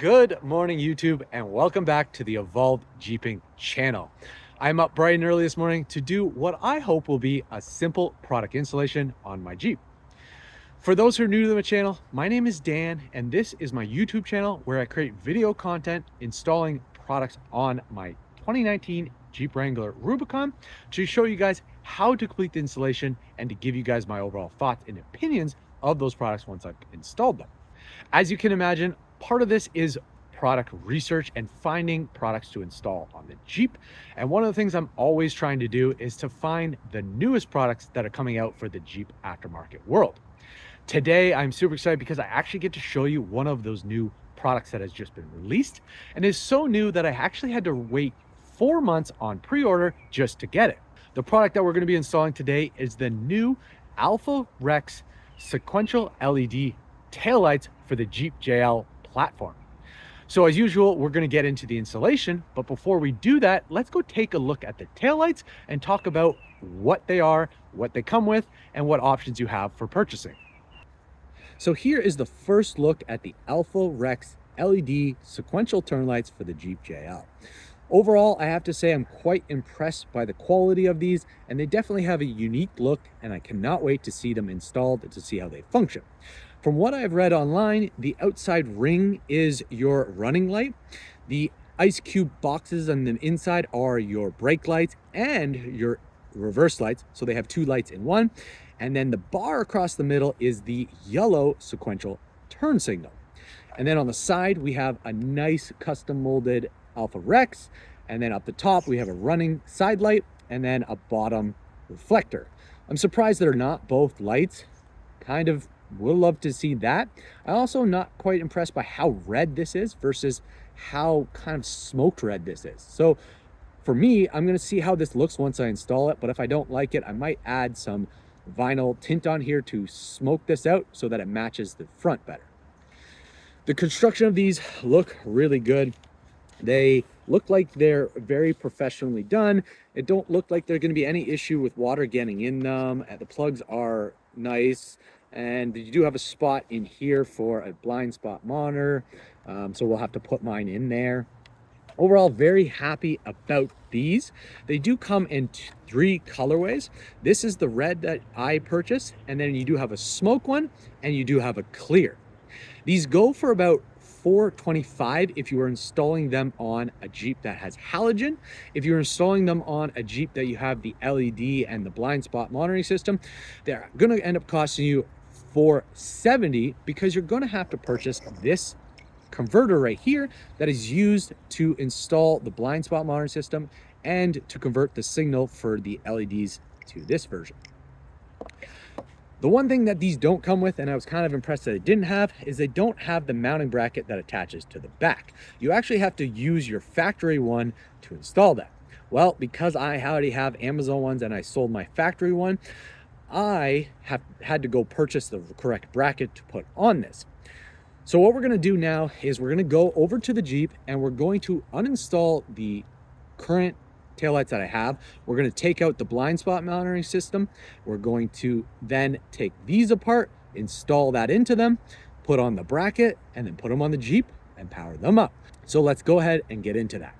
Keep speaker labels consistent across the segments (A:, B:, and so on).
A: Good morning, YouTube, and welcome back to the EvolvedJeepin channel. I'm up bright and early this morning to do what I hope will be a simple product installation on my Jeep. For those who are new to the channel, my name is Dan, and this is my YouTube channel where I create video content installing products on my 2019 Jeep Wrangler Rubicon to show you guys how to complete the installation and to give you guys my overall thoughts and opinions of those products once I've installed them. As you can imagine, part of this is product research and finding products to install on the Jeep. And one of the things I'm always trying to do is to find the newest products that are coming out for the Jeep aftermarket world. Today, I'm super excited because I actually get to show you one of those new products that has just been released and is so new that I actually had to wait 4 months on pre-order just to get it. The product that we're going to be installing today is the new Alpha Rex sequential LED taillights for the Jeep JL platform. So as usual, we're going to get into the installation, but before we do that, let's go take a look at the taillights and talk about what they are, what they come with, and what options you have for purchasing. So here is the first look at the Alpha Rex LED sequential turn lights for the Jeep JL. Overall, I have to say I'm quite impressed by the quality of these, and they definitely have a unique look, and I cannot wait to see them installed and to see how they function. From what I've read online, the outside ring is your running light. The ice cube boxes on the inside are your brake lights and your reverse lights. So they have 2 lights in one. And then the bar across the middle is the yellow sequential turn signal. And then on the side, we have a nice custom molded Alpha Rex. And then up the top, we have a running side light and then a bottom reflector. I'm surprised they're not both lights. Kind of would love to see that. I'm also not quite impressed by how red this is versus how kind of smoked red this is. So for me, I'm going to see how this looks once I install it. But if I don't like it, I might add some vinyl tint on here to smoke this out so that it matches the front better. The construction of these look really good. They look like they're very professionally done. It don't look like there's going to be any issue with water getting in them. The plugs are nice, and you do have a spot in here for a blind spot monitor, so we'll have to put mine in there. Overall, very happy about these. They do come in 3 colorways. This is the red that I purchased, and then you do have a smoke one, and you do have a clear. These go for about $425 if you are installing them on a Jeep that has halogen. If you're installing them on a Jeep that you have the LED and the blind spot monitoring system, they're going to end up costing you $470 because you're going to have to purchase this converter right here that is used to install the blind spot monitoring system and to convert the signal for the LEDs to this version. The one thing that these don't come with, and I was kind of impressed that they didn't have, is they don't have the mounting bracket that attaches to the back. You actually have to use your factory one to install that. Well, because I already have Amazon ones and I sold my factory one, I have had to go purchase the correct bracket to put on this. So what we're going to do now is we're going to go over to the Jeep and we're going to uninstall the current taillights that I have. We're going to take out the blind spot monitoring system. We're going to then take these apart, install that into them, put on the bracket, and then put them on the Jeep and power them up. So let's go ahead and get into that.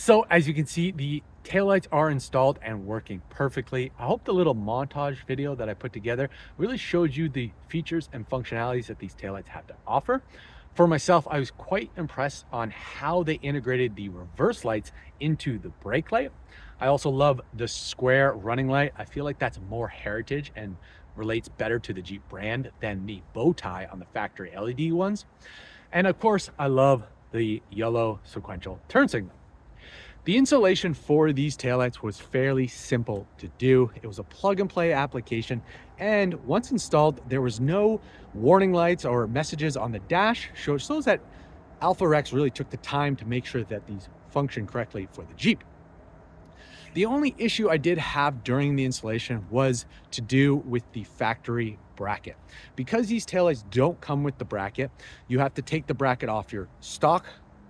A: So as you can see, the taillights are installed and working perfectly. I hope the little montage video that I put together really showed you the features and functionalities that these taillights have to offer. For myself, I was quite impressed on how they integrated the reverse lights into the brake light. I also love the square running light. I feel like that's more heritage and relates better to the Jeep brand than the bow tie on the factory LED ones. And of course, I love the yellow sequential turn signal. The installation for these taillights was fairly simple to do. It was a plug and play application, and once installed, there was no warning lights or messages on the dash. Shows that Alpha Rex really took the time to make sure that these function correctly for the Jeep. The only issue I did have during the installation was to do with the factory bracket. Because these taillights don't come with the bracket, you have to take the bracket off your stock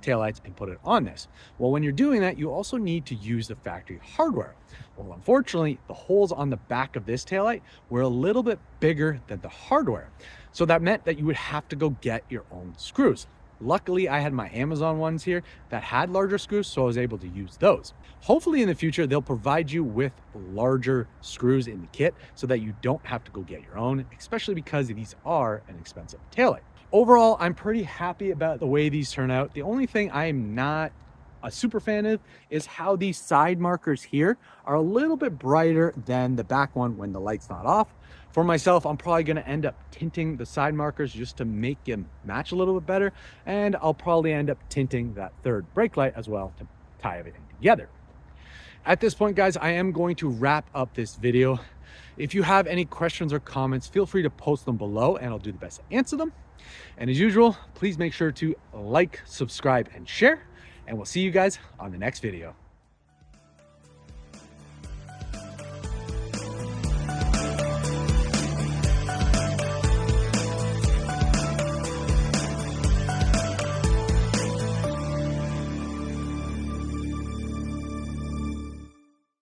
A: taillights and put it on this. Well, when you're doing that, you also need to use the factory hardware. Well, unfortunately, the holes on the back of this taillight were a little bit bigger than the hardware. So that meant that you would have to go get your own screws. Luckily, I had my Amazon ones here that had larger screws, so I was able to use those. Hopefully in the future, they'll provide you with larger screws in the kit so that you don't have to go get your own, especially because these are an expensive taillight. Overall, I'm pretty happy about the way these turn out. The only thing I am not a super fan of is how these side markers here are a little bit brighter than the back one when the light's not off. For myself, I'm probably going to end up tinting the side markers just to make them match a little bit better. And I'll probably end up tinting that third brake light as well to tie everything together. At this point, guys, I am going to wrap up this video. If you have any questions or comments, feel free to post them below and I'll do the best to answer them. And as usual, please make sure to like, subscribe, and share. And we'll see you guys on the next video.